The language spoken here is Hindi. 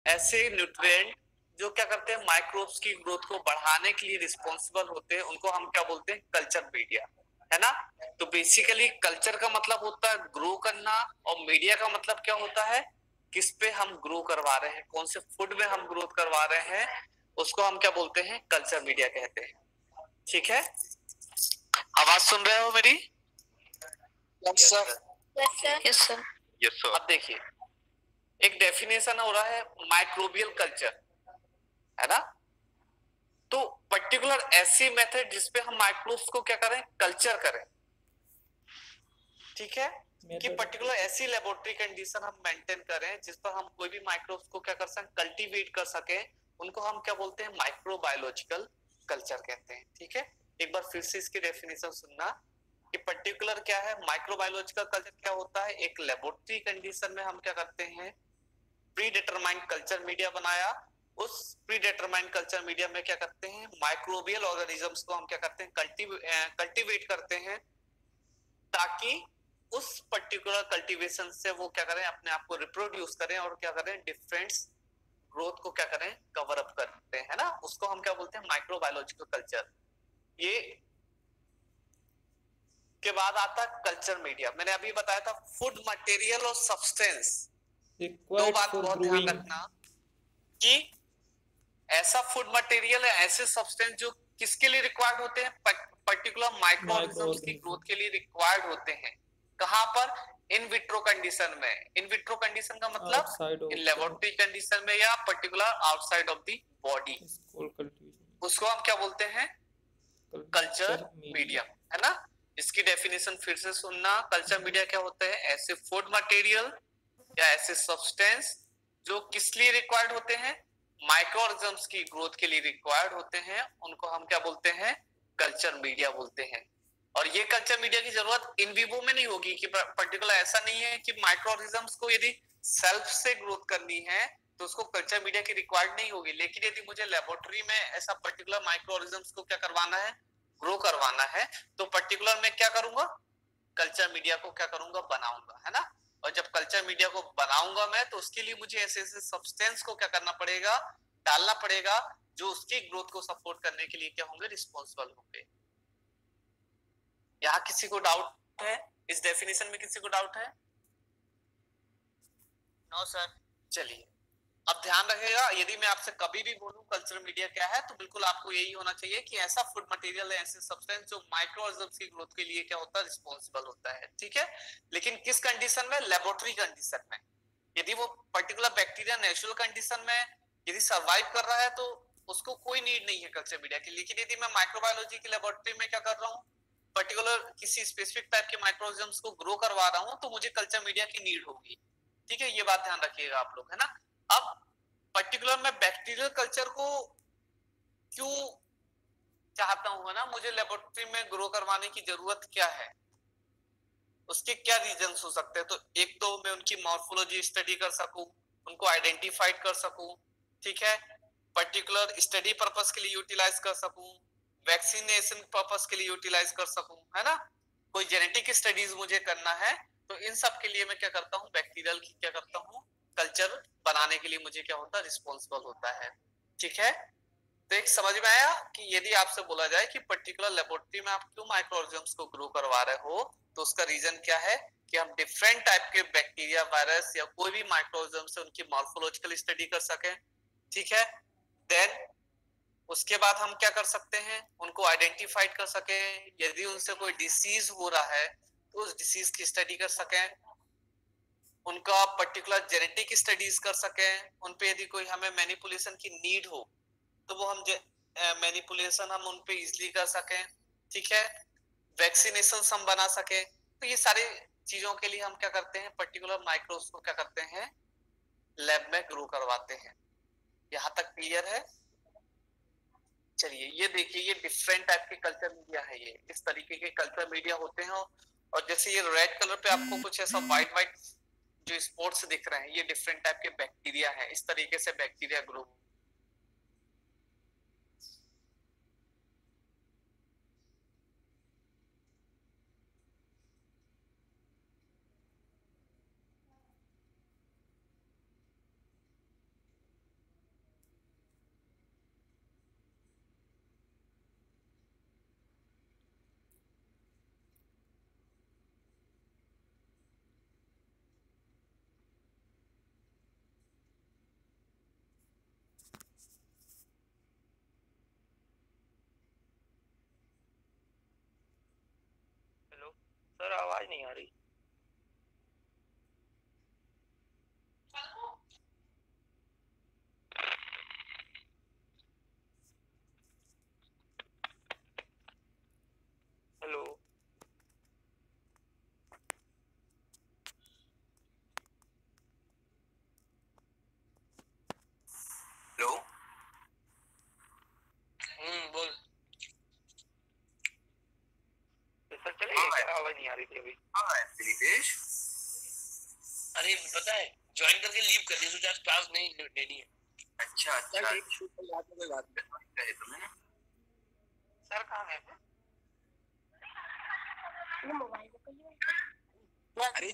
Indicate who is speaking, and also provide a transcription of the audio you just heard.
Speaker 1: ऐसे न्यूट्रिएंट जो क्या करते हैं माइक्रोब्स की ग्रोथ को बढ़ाने के लिए रिस्पॉन्सिबल होते हैं, उनको हम क्या बोलते हैं, कल्चर मीडिया, है ना। तो बेसिकली कल्चर का मतलब होता है ग्रो करना, और मीडिया का मतलब क्या होता है, किस पे हम ग्रो करवा रहे हैं, कौन से फूड में हम ग्रोथ करवा रहे हैं, उसको हम क्या बोलते हैं, कल्चर मीडिया कहते हैं। ठीक है, आवाज सुन रहे हो मेरी? Yes sir,
Speaker 2: yes sir.
Speaker 1: Yes sir, yes sir. अब देखिए, एक डेफिनेशन हो रहा है माइक्रोबियल कल्चर, है ना। तो पर्टिकुलर ऐसी मेथड जिसपे हम माइक्रोब्स को क्या करें, कल्चर करें। ठीक है, कि पर्टिकुलर ऐसी लेबोरेटरी कंडीशन हम मेंटेन करें जिस पर हम कोई भी माइक्रोब्स को क्या कर सकें, कल्टीवेट कर सके, उनको हम क्या बोलते हैं, माइक्रोबायोलॉजिकल कल्चर कहते हैं। ठीक है, एक बार फिर से इसकी डेफिनेशन सुनना कि पर्टिकुलर क्या है, माइक्रोबायोलॉजिकल कल्चर क्या होता है, एक लेबोरेटरी कंडीशन में हम क्या करते हैं, प्री डिटरमाइंड कल्चर मीडिया बनाया, उस प्री डिटरमाइंड कल्चर मीडिया में क्या करते हैं, माइक्रोबियल ऑर्गेनिजम्स को हम क्या करते हैं, कल्टीवेट करते हैं, ताकि उस पर्टिकुलर कल्टीवेशन से वो क्या करें, अपने आप को रिप्रोड्यूस करें और क्या करें, डिफरेंट ग्रोथ को क्या करें, कवर अप करते हैं, ना। उसको हम क्या बोलते हैं, माइक्रोबायोलॉजिकल कल्चर। ये के बाद आता है कल्चर मीडिया। मैंने अभी बताया था फूड मटेरियल और सब्सटेंस, दो बात बहुत ध्यान रखना कि ऐसा फूड मटेरियल है, ऐसे सब्सटेंस जो किसके लिए रिक्वायर्ड होते हैं, पर्टिकुलर माइक्रोऑर्गेनिजम्स की ग्रोथ के लिए रिक्वायर्ड होते हैं। कहां पर, इन विट्रो कंडीशन में। इन विट्रो कंडीशन का मतलब इन लेबोरेटरी कंडीशन में या particular outside of the body, उसको हम क्या बोलते हैं, कल्चर मीडिया, है ना। इसकी डेफिनेशन फिर से सुनना, कल्चर मीडिया क्या होता है, ऐसे फूड मटेरियल या ऐसे सब्सटेंस जो किस लिए रिक्वायर्ड होते हैं, माइक्रोऑर्गेनिजम्स की ग्रोथ के लिए रिक्वायर्ड होते हैं, उनको हम क्या बोलते हैं, कल्चर मीडिया बोलते हैं। और ये कल्चर मीडिया की जरूरत इन विवो में नहीं होगी, कि पर्टिकुलर ऐसा नहीं है कि माइक्रोऑर्गेनिजम्स को यदि सेल्फ से ग्रोथ करनी है तो उसको कल्चर मीडिया की रिक्वायर्ड नहीं होगी, लेकिन यदि मुझे लेबोरेटरी में ऐसा पर्टिकुलर माइक्रोऑर्गेनिजम्स को क्या करवाना है, ग्रो करवाना है, तो पर्टिकुलर मैं क्या करूंगा, कल्चर मीडिया को क्या करूंगा, बनाऊंगा, है ना। और जब कल्चर मीडिया को बनाऊंगा मैं, तो उसके लिए मुझे ऐसे ऐसे सब्सटेंस को क्या करना पड़ेगा, डालना पड़ेगा, जो उसकी ग्रोथ को सपोर्ट करने के लिए क्या होंगे, रिस्पॉन्सिबल होंगे। यहाँ किसी को डाउट है, इस डेफिनेशन में किसी को डाउट है? No sir. चलिए, अब ध्यान रखिएगा, यदि मैं आपसे कभी भी बोलूं कल्चर मीडिया क्या है, तो बिल्कुल आपको यही होना चाहिए कि ऐसा फूड मटेरियल है, ऐसे सब्सटेंस जो माइक्रोऑर्गेनिजम्स की ग्रोथ के लिए क्या होता है, रिस्पॉन्सिबल होता है। ठीक है, लेकिन किस कंडीशन में, लेबोरेटरी कंडीशन में। यदि वो पर्टिकुलर बैक्टीरिया नेचुरल कंडीशन में यदि सर्वाइव कर रहा है तो उसको कोई नीड नहीं है कल्चर मीडिया की। लेकिन यदि मैं माइक्रोबायोलॉजी की लेबोरेटरी में क्या कर रहा हूँ, पर्टिकुलर किसी स्पेसिफिक टाइप के माइक्रोऑर्गेनिजम्स को ग्रो करवा रहा हूँ, तो मुझे कल्चर मीडिया की नीड होगी। ठीक है, ये बात ध्यान रखिएगा आप लोग, है ना। अब पर्टिकुलर मैं बैक्टीरियल कल्चर को क्यों चाहता हूँ, है ना, मुझे लेबोरेटरी में ग्रो करवाने की जरूरत क्या है, उसके क्या रीजंस हो सकते हैं। तो एक तो मैं उनकी मॉर्फोलॉजी स्टडी कर सकूं, उनको आइडेंटिफाइड कर सकूं, ठीक है, पर्टिकुलर स्टडी पर्पस के लिए यूटिलाइज कर सकूं, वैक्सीनेशन पर्पस के लिए यूटिलाइज कर सकूं, है ना। कोई जेनेटिक स्टडीज मुझे करना है, तो इन सब के लिए मैं क्या करता हूँ, बैक्टीरियल की क्या करता हूँ, कल्चर बनाने के लिए मुझे क्या होता है, रिस्पॉन्सिबल होता है। ठीक है, तो एक समझ में आया कि यदि आपसे बोला जाए कि पर्टिकुलर लेबोरेटरी में आप क्यों माइक्रोऑर्गेनिजम्स को ग्रो करवा रहे हो, तो उसका रीजन क्या है कि हम डिफरेंट टाइप के बैक्टीरिया, वायरस या कोई भी माइक्रोऑर्गेनिज्म से उनकी मॉर्फोलॉजिकल स्टडी कर सके। ठीक है, देन उसके बाद हम क्या कर सकते हैं, उनको आइडेंटिफाइड कर सके, यदि उनसे कोई डिसीज हो रहा है तो उस डिसीज की स्टडी कर सके, उनका पर्टिकुलर जेनेटिक स्टडीज कर सके, उन पे यदि कोई हमें मैनिपुलेशन की नीड हो तो वो हम मैनिपुलेशन हम उन पे इजिली कर सकें। ठीक है, वैक्सीनेशन हम बना सके। तो ये सारी चीजों के लिए हम क्या करते हैं, पर्टिकुलर माइक्रोब्स को क्या करते हैं, लैब में ग्रो करवाते हैं। यहाँ तक क्लियर है? चलिए, ये देखिए, ये डिफरेंट टाइप के कल्चर मीडिया है, ये इस तरीके के कल्चर मीडिया होते हैं। और जैसे ये रेड कलर पे आपको कुछ ऐसा व्हाइट व्हाइट जो स्पॉट्स दिख रहे हैं, ये डिफरेंट टाइप के बैक्टीरिया है, इस तरीके से बैक्टीरिया ग्रो।
Speaker 2: आवाज नहीं आ रही। Hello
Speaker 1: hello.
Speaker 2: बोल। सर चलेगा क्या? आवाज नहीं आ रही थी अभी।
Speaker 1: हाँ दिलीपेश,
Speaker 2: अरे पता है ज्वाइन करके लीव कर दी, सोचा क्लास नहीं लेनी है।
Speaker 1: अच्छा अच्छा, एक शूट पर बात में बात कहे तुम्हें ना।
Speaker 2: सर कहाँ गए थे?
Speaker 1: अरे